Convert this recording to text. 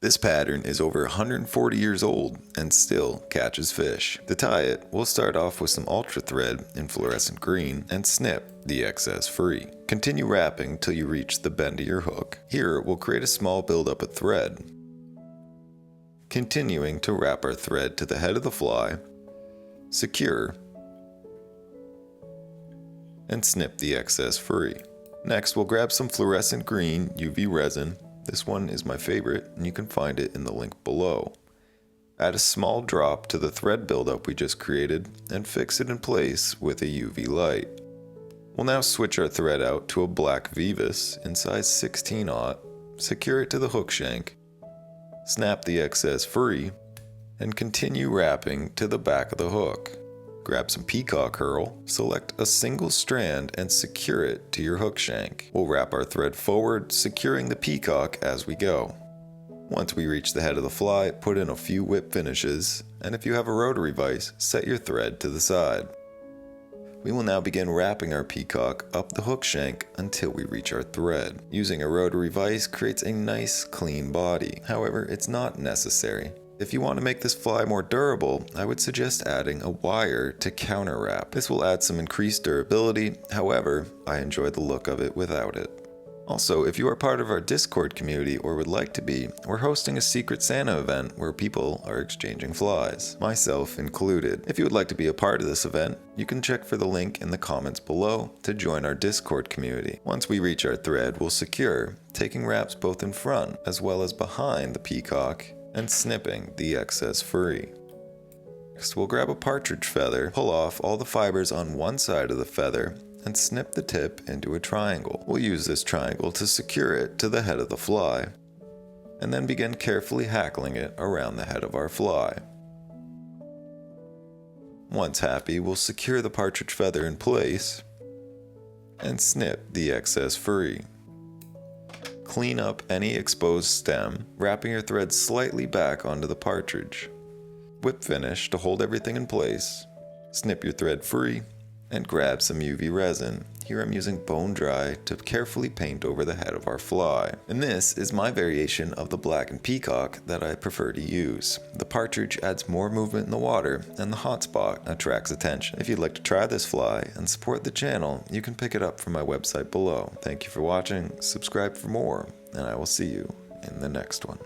This pattern is over 140 years old and still catches fish. To tie it, we'll start off with some ultra thread in fluorescent green and snip the excess free. Continue wrapping till you reach the bend of your hook. Here, we'll create a small buildup of thread. Continuing to wrap our thread to the head of the fly, secure, and snip the excess free. Next, we'll grab some fluorescent green UV resin. This one is my favorite, and you can find it in the link below. Add a small drop to the thread buildup we just created and fix it in place with a UV light. We'll now switch our thread out to a black Vivus in size 16/0, secure it to the hook shank, snap the excess free, and continue wrapping to the back of the hook. Grab some peacock Herl, select a single strand and secure it to your hook shank. We'll wrap our thread forward, securing the peacock as we go. Once we reach the head of the fly, put in a few whip finishes, and if you have a rotary vise, set your thread to the side. We will now begin wrapping our peacock up the hook shank until we reach our thread. Using a rotary vise creates a nice, clean body. However, it's not necessary. If you want to make this fly more durable, I would suggest adding a wire to counter wrap. This will add some increased durability, however, I enjoy the look of it without it. Also, if you are part of our Discord community or would like to be, we're hosting a Secret Santa event where people are exchanging flies, myself included. If you would like to be a part of this event, you can check for the link in the comments below to join our Discord community. Once we reach our thread, we'll secure, taking wraps both in front as well as behind the peacock, and snipping the excess free. Next, we'll grab a partridge feather, pull off all the fibers on one side of the feather, and snip the tip into a triangle. We'll use this triangle to secure it to the head of the fly, and then begin carefully hackling it around the head of our fly. Once happy, we'll secure the partridge feather in place, and snip the excess free. Clean up any exposed stem, wrapping your thread slightly back onto the partridge. Whip finish to hold everything in place, snip your thread free, and grab some UV resin. Here I'm using bone dry to carefully paint over the head of our fly. And this is my variation of the blackened peacock that I prefer to use. The partridge adds more movement in the water, and the hot spot attracts attention. If you'd like to try this fly and support the channel, you can pick it up from my website below. Thank you for watching, subscribe for more, and I will see you in the next one.